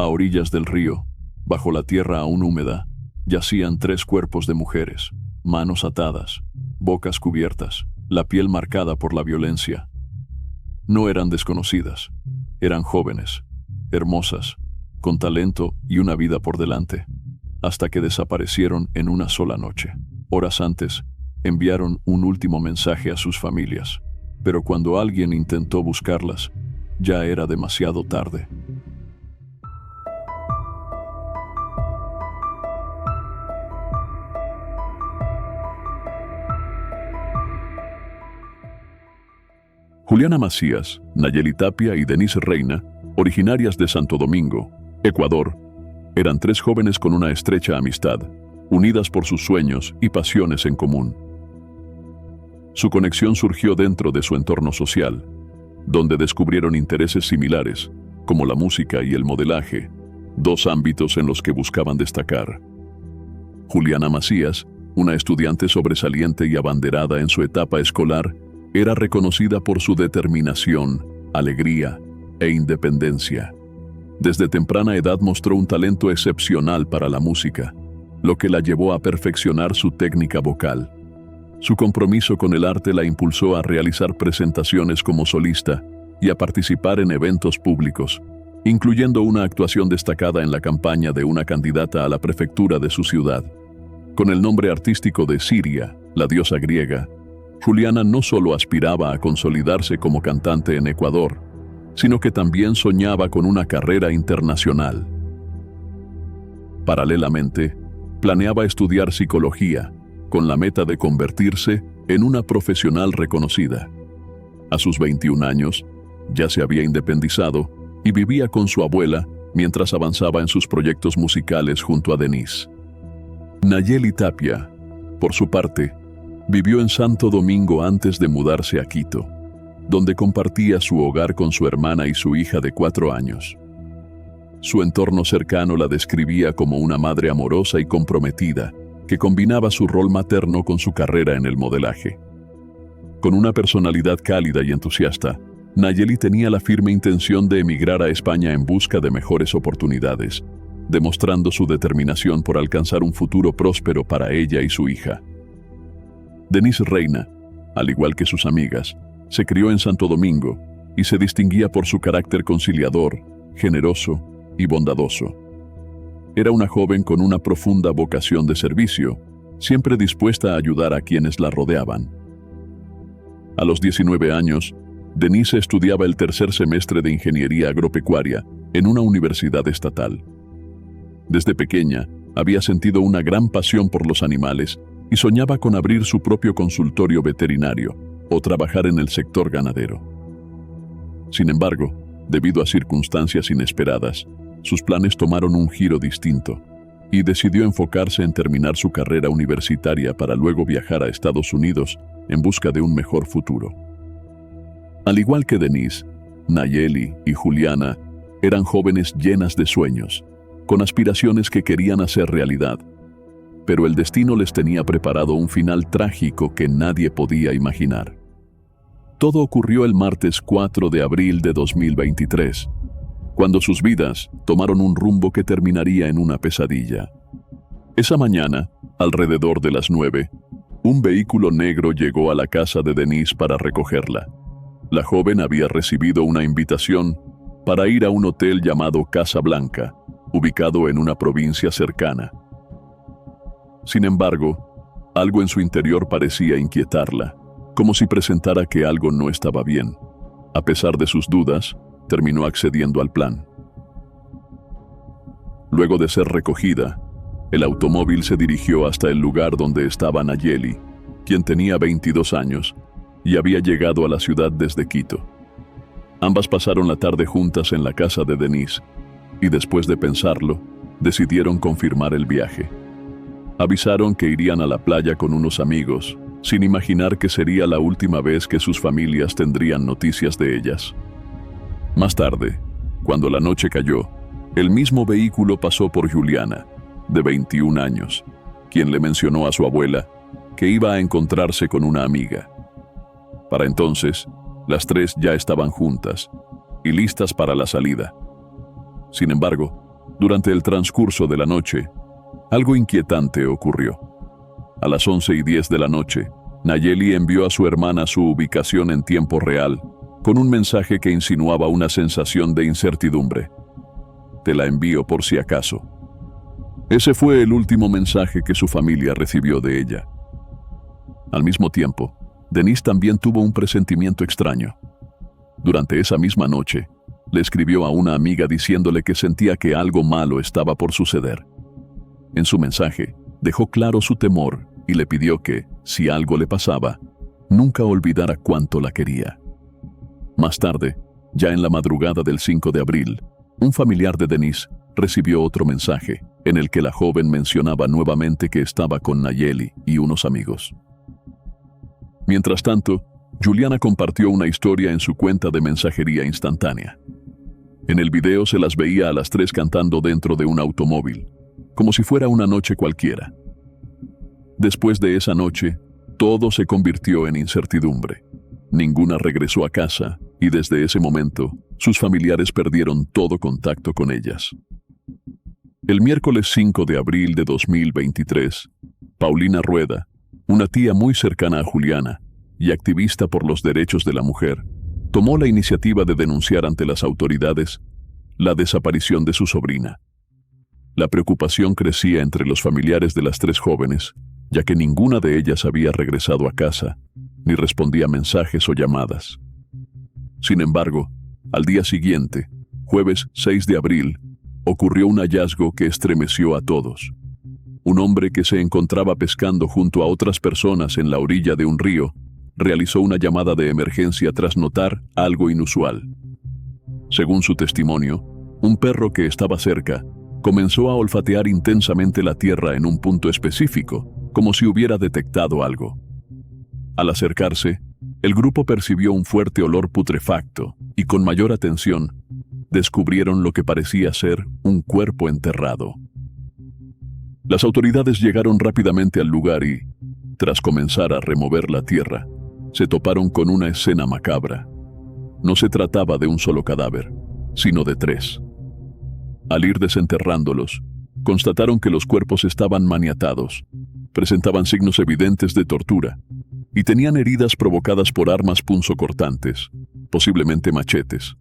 A orillas del río, bajo la tierra aún húmeda, yacían 3 cuerpos de mujeres, manos atadas, bocas cubiertas, la piel marcada por la violencia. No eran desconocidas, eran jóvenes, hermosas, con talento y una vida por delante, hasta que desaparecieron en una sola noche. Horas antes, enviaron un último mensaje a sus familias, pero cuando alguien intentó buscarlas, ya era demasiado tarde. Juliana Macías, Nayeli Tapia y Denise Reina, originarias de Santo Domingo, Ecuador, eran 3 jóvenes con una estrecha amistad, unidas por sus sueños y pasiones en común. Su conexión surgió dentro de su entorno social, donde descubrieron intereses similares, como la música y el modelaje, 2 ámbitos en los que buscaban destacar. Juliana Macías, una estudiante sobresaliente y abanderada en su etapa escolar, era reconocida por su determinación, alegría e independencia. Desde temprana edad mostró un talento excepcional para la música, lo que la llevó a perfeccionar su técnica vocal. Su compromiso con el arte la impulsó a realizar presentaciones como solista y a participar en eventos públicos, incluyendo una actuación destacada en la campaña de una candidata a la prefectura de su ciudad. Con el nombre artístico de Siria, la diosa griega, Juliana no solo aspiraba a consolidarse como cantante en Ecuador, sino que también soñaba con una carrera internacional. Paralelamente, planeaba estudiar psicología, con la meta de convertirse en una profesional reconocida. A sus 21 años, ya se había independizado y vivía con su abuela mientras avanzaba en sus proyectos musicales junto a Denise. Nayeli Tapia, por su parte, vivió en Santo Domingo antes de mudarse a Quito, donde compartía su hogar con su hermana y su hija de 4 años. Su entorno cercano la describía como una madre amorosa y comprometida, que combinaba su rol materno con su carrera en el modelaje. Con una personalidad cálida y entusiasta, Nayeli tenía la firme intención de emigrar a España en busca de mejores oportunidades, demostrando su determinación por alcanzar un futuro próspero para ella y su hija. Denise Reina, al igual que sus amigas, se crió en Santo Domingo y se distinguía por su carácter conciliador, generoso y bondadoso. Era una joven con una profunda vocación de servicio, siempre dispuesta a ayudar a quienes la rodeaban. A los 19 años, Denise estudiaba el 3er semestre de Ingeniería Agropecuaria en una universidad estatal. Desde pequeña, había sentido una gran pasión por los animales y soñaba con abrir su propio consultorio veterinario o trabajar en el sector ganadero. Sin embargo, debido a circunstancias inesperadas, sus planes tomaron un giro distinto y decidió enfocarse en terminar su carrera universitaria para luego viajar a Estados Unidos en busca de un mejor futuro. Al igual que Denise, Nayeli y Juliana eran jóvenes llenas de sueños, con aspiraciones que querían hacer realidad, pero el destino les tenía preparado un final trágico que nadie podía imaginar. Todo ocurrió el martes 4 de abril de 2023, cuando sus vidas tomaron un rumbo que terminaría en una pesadilla. Esa mañana, alrededor de las 9, un vehículo negro llegó a la casa de Denise para recogerla. La joven había recibido una invitación para ir a un hotel llamado Casa Blanca, ubicado en una provincia cercana. Sin embargo, algo en su interior parecía inquietarla, como si presentara que algo no estaba bien. A pesar de sus dudas, terminó accediendo al plan. Luego de ser recogida, el automóvil se dirigió hasta el lugar donde estaba Nayeli, quien tenía 22 años y había llegado a la ciudad desde Quito. Ambas pasaron la tarde juntas en la casa de Denise y después de pensarlo, decidieron confirmar el viaje. Avisaron que irían a la playa con unos amigos, sin imaginar que sería la última vez que sus familias tendrían noticias de ellas. Más tarde, cuando la noche cayó, el mismo vehículo pasó por Juliana, de 21 años, quien le mencionó a su abuela que iba a encontrarse con una amiga. Para entonces, las 3 ya estaban juntas y listas para la salida. Sin embargo, Durante el transcurso de la noche, algo inquietante ocurrió. A las 11:10 de la noche, Nayeli envió a su hermana su ubicación en tiempo real, con un mensaje que insinuaba una sensación de incertidumbre. Te la envío por si acaso. Ese fue el último mensaje que su familia recibió de ella. Al mismo tiempo, Denise también tuvo un presentimiento extraño. Durante esa misma noche, le escribió a una amiga diciéndole que sentía que algo malo estaba por suceder. En su mensaje, dejó claro su temor y le pidió que, si algo le pasaba, nunca olvidara cuánto la quería. Más tarde, ya en la madrugada del 5 de abril, un familiar de Denise recibió otro mensaje en el que la joven mencionaba nuevamente que estaba con Nayeli y unos amigos. Mientras tanto, Juliana compartió una historia en su cuenta de mensajería instantánea. En el video se las veía a las tres cantando dentro de un automóvil, como si fuera una noche cualquiera. Después de esa noche, todo se convirtió en incertidumbre. Ninguna regresó a casa y desde ese momento, sus familiares perdieron todo contacto con ellas. El miércoles 5 de abril de 2023, Paulina Rueda, una tía muy cercana a Juliana y activista por los derechos de la mujer, tomó la iniciativa de denunciar ante las autoridades la desaparición de su sobrina. La preocupación crecía entre los familiares de las tres jóvenes, ya que ninguna de ellas había regresado a casa, ni respondía mensajes o llamadas. Sin embargo, al día siguiente, jueves 6 de abril, ocurrió un hallazgo que estremeció a todos. Un hombre que se encontraba pescando junto a otras personas en la orilla de un río, realizó una llamada de emergencia tras notar algo inusual. Según su testimonio, un perro que estaba cerca comenzó a olfatear intensamente la tierra en un punto específico, como si hubiera detectado algo. Al acercarse, el grupo percibió un fuerte olor putrefacto y con mayor atención, descubrieron lo que parecía ser un cuerpo enterrado. Las autoridades llegaron rápidamente al lugar y, tras comenzar a remover la tierra, se toparon con una escena macabra. No se trataba de un solo cadáver, sino de tres. Al ir desenterrándolos, constataron que los cuerpos estaban maniatados, presentaban signos evidentes de tortura y tenían heridas provocadas por armas punzocortantes, posiblemente machetes.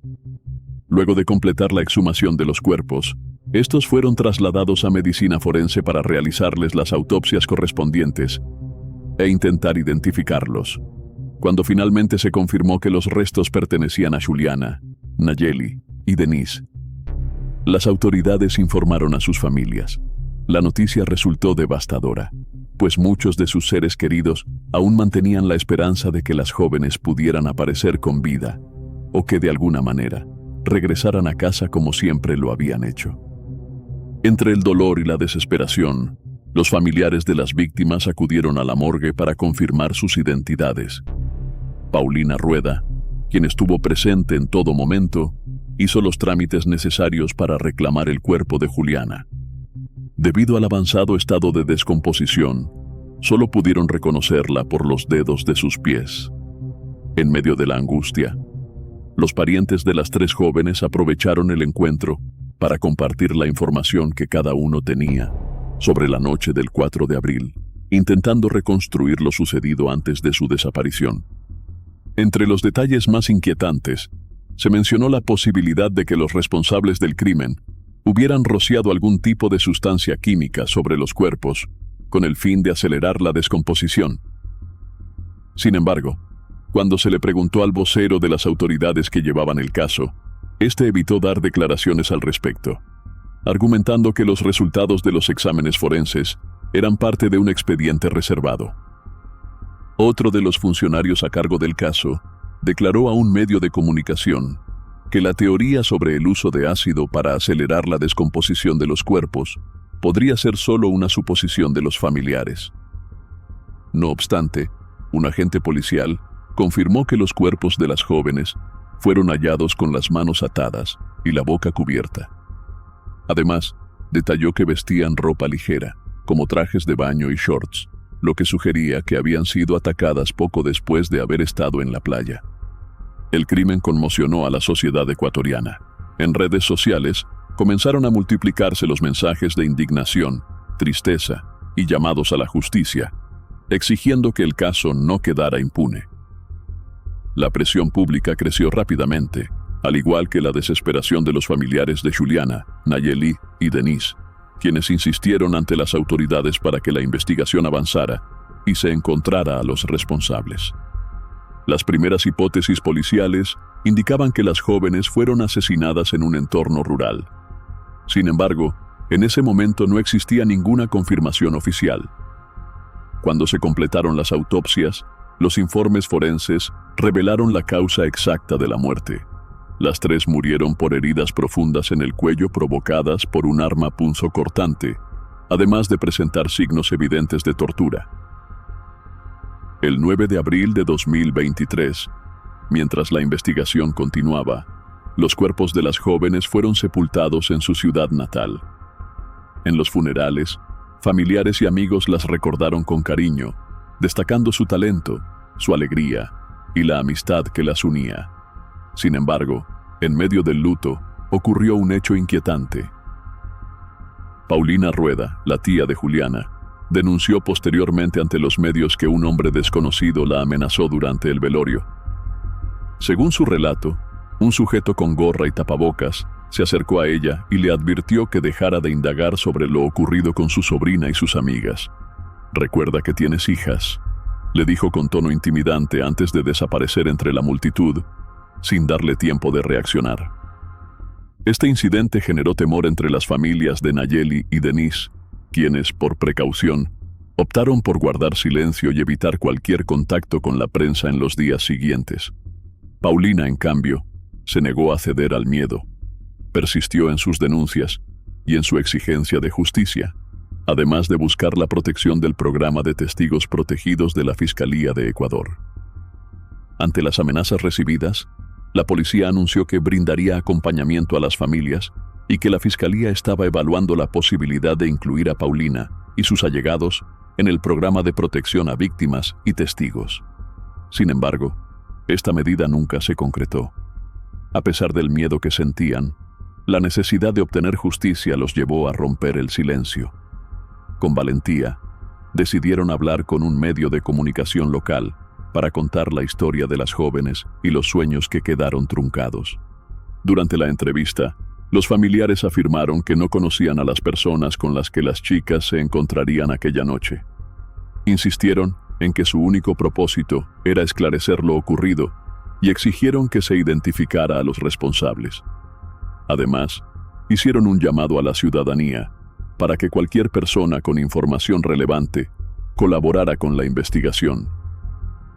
Luego de completar la exhumación de los cuerpos, estos fueron trasladados a medicina forense para realizarles las autopsias correspondientes e intentar identificarlos. Cuando finalmente se confirmó que los restos pertenecían a Juliana, Nayeli y Denise, las autoridades informaron a sus familias. La noticia resultó devastadora, pues muchos de sus seres queridos aún mantenían la esperanza de que las jóvenes pudieran aparecer con vida, o que de alguna manera regresaran a casa como siempre lo habían hecho. Entre el dolor y la desesperación, los familiares de las víctimas acudieron a la morgue para confirmar sus identidades. Paulina Rueda, quien estuvo presente en todo momento, hizo los trámites necesarios para reclamar el cuerpo de Juliana. Debido al avanzado estado de descomposición, solo pudieron reconocerla por los dedos de sus pies. En medio de la angustia, los parientes de las tres jóvenes aprovecharon el encuentro para compartir la información que cada uno tenía sobre la noche del 4 de abril, intentando reconstruir lo sucedido antes de su desaparición. Entre los detalles más inquietantes, se mencionó la posibilidad de que los responsables del crimen hubieran rociado algún tipo de sustancia química sobre los cuerpos, con el fin de acelerar la descomposición. Sin embargo, cuando se le preguntó al vocero de las autoridades que llevaban el caso, este evitó dar declaraciones al respecto, argumentando que los resultados de los exámenes forenses eran parte de un expediente reservado. Otro de los funcionarios a cargo del caso declaró a un medio de comunicación que la teoría sobre el uso de ácido para acelerar la descomposición de los cuerpos podría ser solo una suposición de los familiares. No obstante, un agente policial confirmó que los cuerpos de las jóvenes fueron hallados con las manos atadas y la boca cubierta. Además, detalló que vestían ropa ligera, como trajes de baño y shorts, lo que sugería que habían sido atacadas poco después de haber estado en la playa. El crimen conmocionó a la sociedad ecuatoriana. En redes sociales, comenzaron a multiplicarse los mensajes de indignación, tristeza y llamados a la justicia, exigiendo que el caso no quedara impune. La presión pública creció rápidamente, al igual que la desesperación de los familiares de Juliana, Nayeli y Denise, quienes insistieron ante las autoridades para que la investigación avanzara y se encontrara a los responsables. Las primeras hipótesis policiales indicaban que las jóvenes fueron asesinadas en un entorno rural. Sin embargo, en ese momento no existía ninguna confirmación oficial. Cuando se completaron las autopsias, los informes forenses revelaron la causa exacta de la muerte. Las tres murieron por heridas profundas en el cuello provocadas por un arma punzocortante, además de presentar signos evidentes de tortura. El 9 de abril de 2023, mientras la investigación continuaba, los cuerpos de las jóvenes fueron sepultados en su ciudad natal. En los funerales, familiares y amigos las recordaron con cariño, destacando su talento, su alegría y la amistad que las unía. Sin embargo, en medio del luto, ocurrió un hecho inquietante. Paulina Rueda, la tía de Juliana, denunció posteriormente ante los medios que un hombre desconocido la amenazó durante el velorio. Según su relato, un sujeto con gorra y tapabocas se acercó a ella y le advirtió que dejara de indagar sobre lo ocurrido con su sobrina y sus amigas. «Recuerda que tienes hijas», le dijo con tono intimidante antes de desaparecer entre la multitud, sin darle tiempo de reaccionar. Este incidente generó temor entre las familias de Nayeli y Denise, quienes, por precaución, optaron por guardar silencio y evitar cualquier contacto con la prensa en los días siguientes. Paulina, en cambio, se negó a ceder al miedo. Persistió en sus denuncias y en su exigencia de justicia, además de buscar la protección del programa de testigos protegidos de la Fiscalía de Ecuador. Ante las amenazas recibidas, la policía anunció que brindaría acompañamiento a las familias y que la Fiscalía estaba evaluando la posibilidad de incluir a Paulina y sus allegados en el programa de protección a víctimas y testigos. Sin embargo, esta medida nunca se concretó. A pesar del miedo que sentían, la necesidad de obtener justicia los llevó a romper el silencio. Con valentía, decidieron hablar con un medio de comunicación local para contar la historia de las jóvenes y los sueños que quedaron truncados. Durante la entrevista, los familiares afirmaron que no conocían a las personas con las que las chicas se encontrarían aquella noche. Insistieron en que su único propósito era esclarecer lo ocurrido y exigieron que se identificara a los responsables. Además, hicieron un llamado a la ciudadanía para que cualquier persona con información relevante colaborara con la investigación.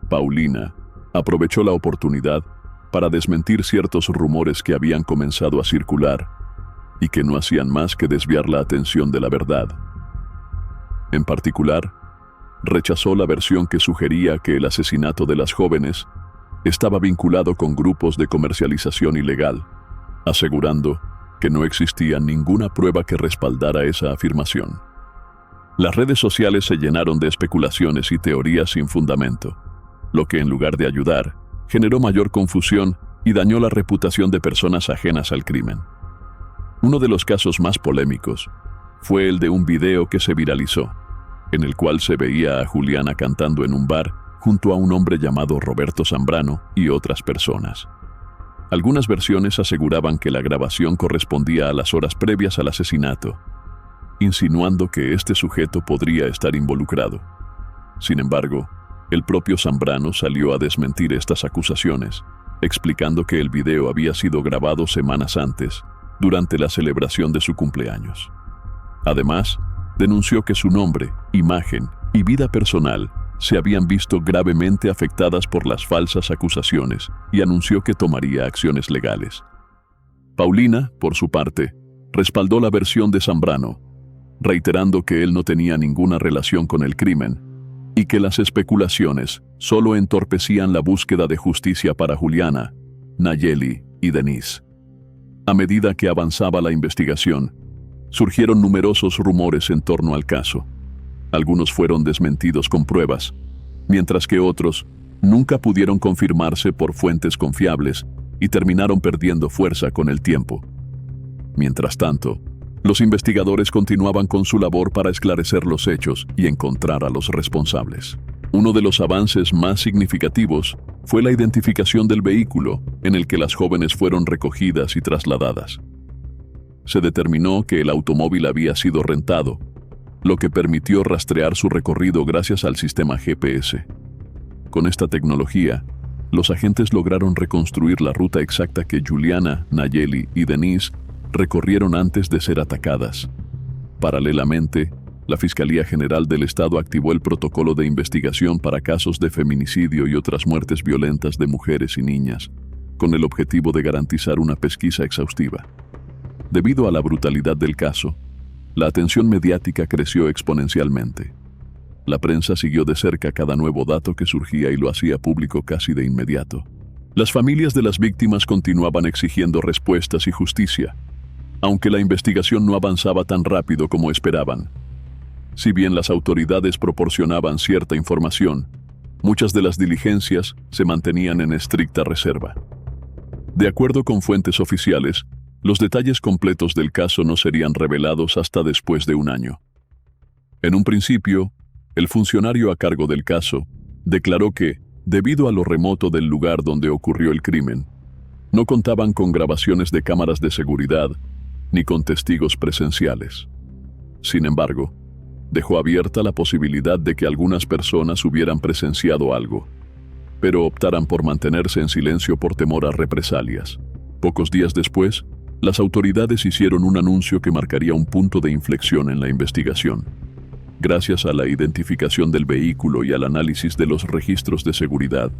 Paulina aprovechó la oportunidad para desmentir ciertos rumores que habían comenzado a circular y que no hacían más que desviar la atención de la verdad. En particular, rechazó la versión que sugería que el asesinato de las jóvenes estaba vinculado con grupos de comercialización ilegal, asegurando que no existía ninguna prueba que respaldara esa afirmación. Las redes sociales se llenaron de especulaciones y teorías sin fundamento, lo que en lugar de ayudar, generó mayor confusión y dañó la reputación de personas ajenas al crimen. Uno de los casos más polémicos fue el de un video que se viralizó, en el cual se veía a Juliana cantando en un bar junto a un hombre llamado Roberto Zambrano y otras personas. Algunas versiones aseguraban que la grabación correspondía a las horas previas al asesinato, insinuando que este sujeto podría estar involucrado. Sin embargo, el propio Zambrano salió a desmentir estas acusaciones, explicando que el video había sido grabado semanas antes, durante la celebración de su cumpleaños. Además, denunció que su nombre, imagen y vida personal se habían visto gravemente afectadas por las falsas acusaciones y anunció que tomaría acciones legales. Paulina, por su parte, respaldó la versión de Zambrano, reiterando que él no tenía ninguna relación con el crimen y que las especulaciones solo entorpecían la búsqueda de justicia para Juliana, Nayeli y Denise. A medida que avanzaba la investigación, surgieron numerosos rumores en torno al caso. Algunos fueron desmentidos con pruebas, mientras que otros nunca pudieron confirmarse por fuentes confiables y terminaron perdiendo fuerza con el tiempo. Mientras tanto, los investigadores continuaban con su labor para esclarecer los hechos y encontrar a los responsables. Uno de los avances más significativos fue la identificación del vehículo en el que las jóvenes fueron recogidas y trasladadas. Se determinó que el automóvil había sido rentado, lo que permitió rastrear su recorrido gracias al sistema GPS. Con esta tecnología, los agentes lograron reconstruir la ruta exacta que Juliana, Nayeli y Denise recorrieron antes de ser atacadas. Paralelamente, la Fiscalía General del Estado activó el protocolo de investigación para casos de feminicidio y otras muertes violentas de mujeres y niñas, con el objetivo de garantizar una pesquisa exhaustiva. Debido a la brutalidad del caso, la atención mediática creció exponencialmente. La prensa siguió de cerca cada nuevo dato que surgía y lo hacía público casi de inmediato. Las familias de las víctimas continuaban exigiendo respuestas y justicia, aunque la investigación no avanzaba tan rápido como esperaban. Si bien las autoridades proporcionaban cierta información, muchas de las diligencias se mantenían en estricta reserva. De acuerdo con fuentes oficiales, los detalles completos del caso no serían revelados hasta después de un año. En un principio, el funcionario a cargo del caso declaró que, debido a lo remoto del lugar donde ocurrió el crimen, no contaban con grabaciones de cámaras de seguridad ni con testigos presenciales. Sin embargo, dejó abierta la posibilidad de que algunas personas hubieran presenciado algo, pero optaran por mantenerse en silencio por temor a represalias. Pocos días después, las autoridades hicieron un anuncio que marcaría un punto de inflexión en la investigación. Gracias a la identificación del vehículo y al análisis de los registros de seguridad,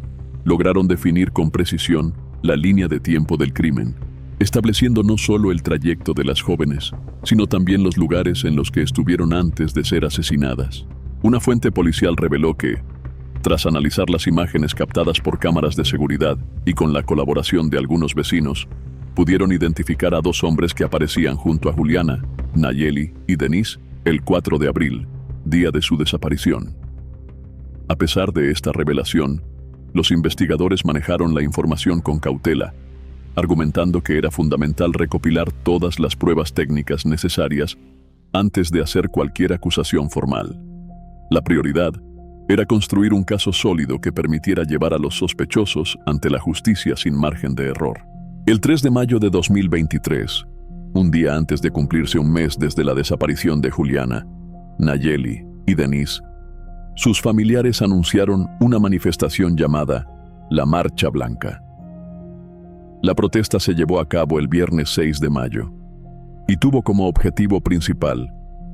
lograron definir con precisión la línea de tiempo del crimen, estableciendo no solo el trayecto de las jóvenes, sino también los lugares en los que estuvieron antes de ser asesinadas. Una fuente policial reveló que, tras analizar las imágenes captadas por cámaras de seguridad y con la colaboración de algunos vecinos, pudieron identificar a dos hombres que aparecían junto a Juliana, Nayeli y Denise el 4 de abril, día de su desaparición. A pesar de esta revelación, los investigadores manejaron la información con cautela, argumentando que era fundamental recopilar todas las pruebas técnicas necesarias antes de hacer cualquier acusación formal. La prioridad era construir un caso sólido que permitiera llevar a los sospechosos ante la justicia sin margen de error. El 3 de mayo de 2023, un día antes de cumplirse un mes desde la desaparición de Juliana, Nayeli y Denise, sus familiares anunciaron una manifestación llamada La Marcha Blanca. La protesta se llevó a cabo el viernes 6 de mayo y tuvo como objetivo principal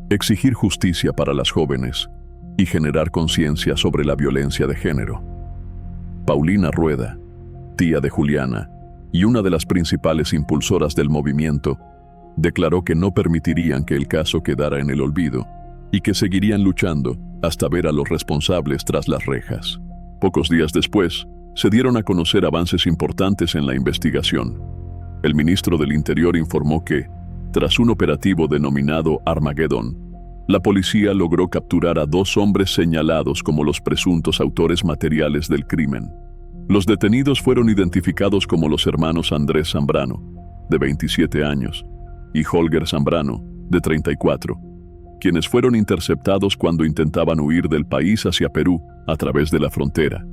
exigir justicia para las jóvenes y generar conciencia sobre la violencia de género. Paulina Rueda, tía de Juliana y una de las principales impulsoras del movimiento, declaró que no permitirían que el caso quedara en el olvido y que seguirían luchando hasta ver a los responsables tras las rejas. Pocos días después, se dieron a conocer avances importantes en la investigación. El ministro del Interior informó que, tras un operativo denominado Armageddon, la policía logró capturar a dos hombres señalados como los presuntos autores materiales del crimen. Los detenidos fueron identificados como los hermanos Andrés Zambrano, de 27 años, y Holger Zambrano, de 34, quienes fueron interceptados cuando intentaban huir del país hacia Perú a través de la frontera.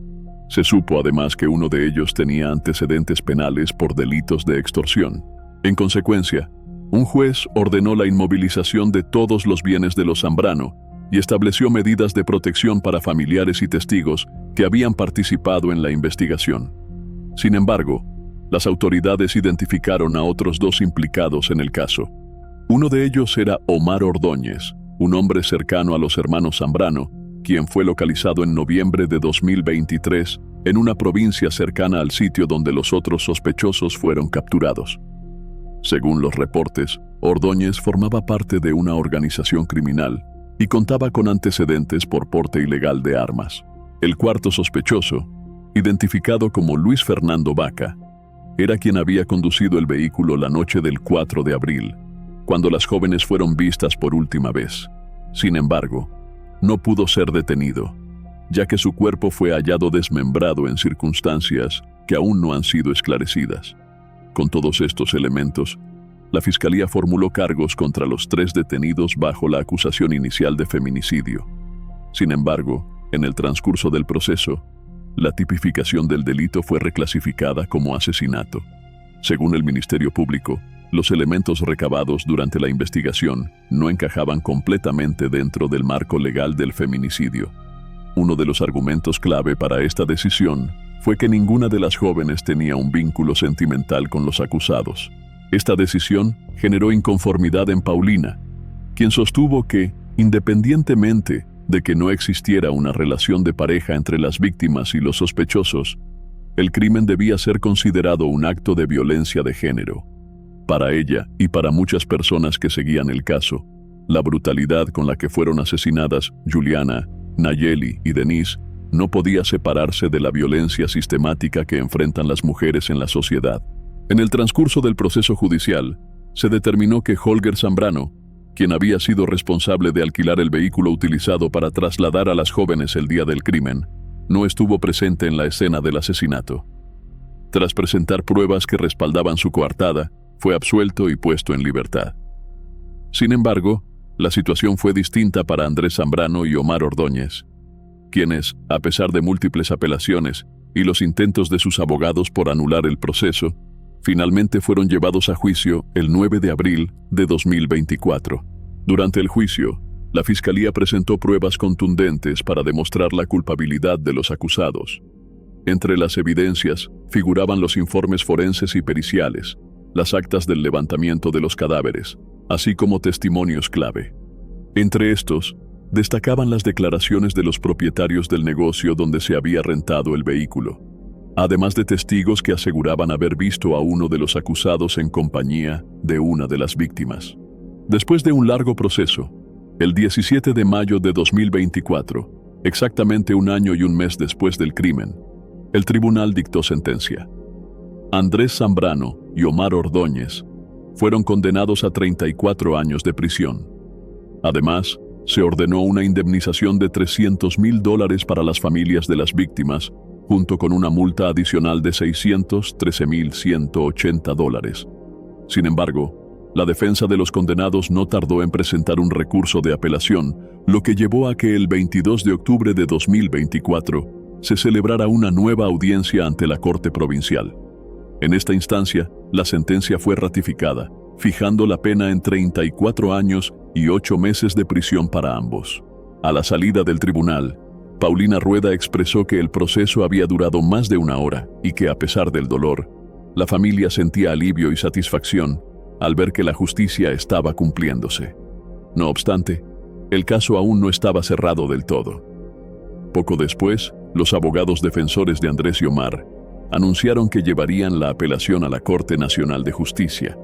Se supo además que uno de ellos tenía antecedentes penales por delitos de extorsión. En consecuencia, un juez ordenó la inmovilización de todos los bienes de los Zambrano y estableció medidas de protección para familiares y testigos que habían participado en la investigación. Sin embargo, las autoridades identificaron a otros dos implicados en el caso. Uno de ellos era Omar Ordóñez, un hombre cercano a los hermanos Zambrano, quien fue localizado en noviembre de 2023 en una provincia cercana al sitio donde los otros sospechosos fueron capturados. Según los reportes, Ordóñez formaba parte de una organización criminal y contaba con antecedentes por porte ilegal de armas. El cuarto sospechoso, identificado como Luis Fernando Vaca, era quien había conducido el vehículo la noche del 4 de abril, cuando las jóvenes fueron vistas por última vez. Sin embargo, no pudo ser detenido, ya que su cuerpo fue hallado desmembrado en circunstancias que aún no han sido esclarecidas. Con todos estos elementos, la Fiscalía formuló cargos contra los 3 detenidos bajo la acusación inicial de feminicidio. Sin embargo, en el transcurso del proceso, la tipificación del delito fue reclasificada como asesinato. Según el Ministerio Público, los elementos recabados durante la investigación no encajaban completamente dentro del marco legal del feminicidio. Uno de los argumentos clave para esta decisión fue que ninguna de las jóvenes tenía un vínculo sentimental con los acusados. Esta decisión generó inconformidad en Paulina, quien sostuvo que, independientemente de que no existiera una relación de pareja entre las víctimas y los sospechosos, el crimen debía ser considerado un acto de violencia de género. Para ella y para muchas personas que seguían el caso, la brutalidad con la que fueron asesinadas Juliana, Nayeli y Denise no podía separarse de la violencia sistemática que enfrentan las mujeres en la sociedad. En el transcurso del proceso judicial, se determinó que Holger Zambrano, quien había sido responsable de alquilar el vehículo utilizado para trasladar a las jóvenes el día del crimen, no estuvo presente en la escena del asesinato. Tras presentar pruebas que respaldaban su coartada, fue absuelto y puesto en libertad. Sin embargo, la situación fue distinta para Andrés Zambrano y Omar Ordóñez, quienes, a pesar de múltiples apelaciones y los intentos de sus abogados por anular el proceso, finalmente fueron llevados a juicio el 9 de abril de 2024. Durante el juicio, la Fiscalía presentó pruebas contundentes para demostrar la culpabilidad de los acusados. Entre las evidencias figuraban los informes forenses y periciales, las actas del levantamiento de los cadáveres, así como testimonios clave. Entre estos, destacaban las declaraciones de los propietarios del negocio donde se había rentado el vehículo, además de testigos que aseguraban haber visto a uno de los acusados en compañía de una de las víctimas. Después de un largo proceso, el 17 de mayo de 2024, exactamente un año y un mes después del crimen, el tribunal dictó sentencia. Andrés Zambrano y Omar Ordóñez fueron condenados a 34 años de prisión. Además, se ordenó una indemnización de $300,000 para las familias de las víctimas, junto con una multa adicional de $613,180. Sin embargo, la defensa de los condenados no tardó en presentar un recurso de apelación, lo que llevó a que el 22 de octubre de 2024 se celebrara una nueva audiencia ante la Corte Provincial. En esta instancia, la sentencia fue ratificada, fijando la pena en 34 años y 8 meses de prisión para ambos. A la salida del tribunal, Paulina Rueda expresó que el proceso había durado más de una hora y que, a pesar del dolor, la familia sentía alivio y satisfacción al ver que la justicia estaba cumpliéndose. No obstante, el caso aún no estaba cerrado del todo. Poco después, los abogados defensores de Andrés y Omar anunciaron que llevarían la apelación a la Corte Nacional de Justicia,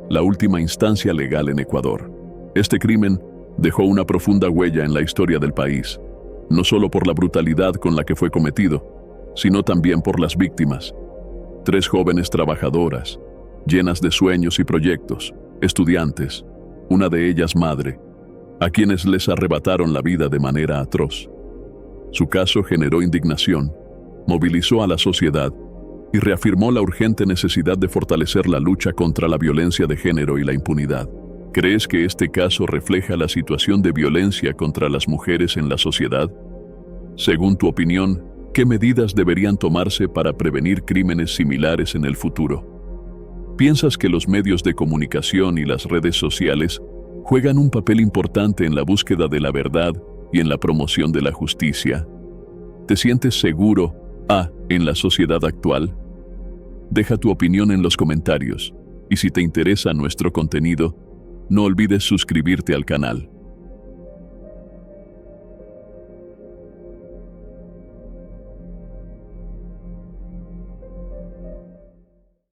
la última instancia legal en Ecuador. Este crimen dejó una profunda huella en la historia del país, no solo por la brutalidad con la que fue cometido, sino también por las víctimas. 3 jóvenes trabajadoras, llenas de sueños y proyectos, estudiantes, una de ellas madre, a quienes les arrebataron la vida de manera atroz. Su caso generó indignación, movilizó a la sociedad y reafirmó la urgente necesidad de fortalecer la lucha contra la violencia de género y la impunidad. ¿Crees que este caso refleja la situación de violencia contra las mujeres en la sociedad? Según tu opinión, ¿qué medidas deberían tomarse para prevenir crímenes similares en el futuro? ¿Piensas que los medios de comunicación y las redes sociales juegan un papel importante en la búsqueda de la verdad y en la promoción de la justicia? ¿Te sientes seguro en la sociedad actual? Deja tu opinión en los comentarios y si te interesa nuestro contenido, no olvides suscribirte al canal.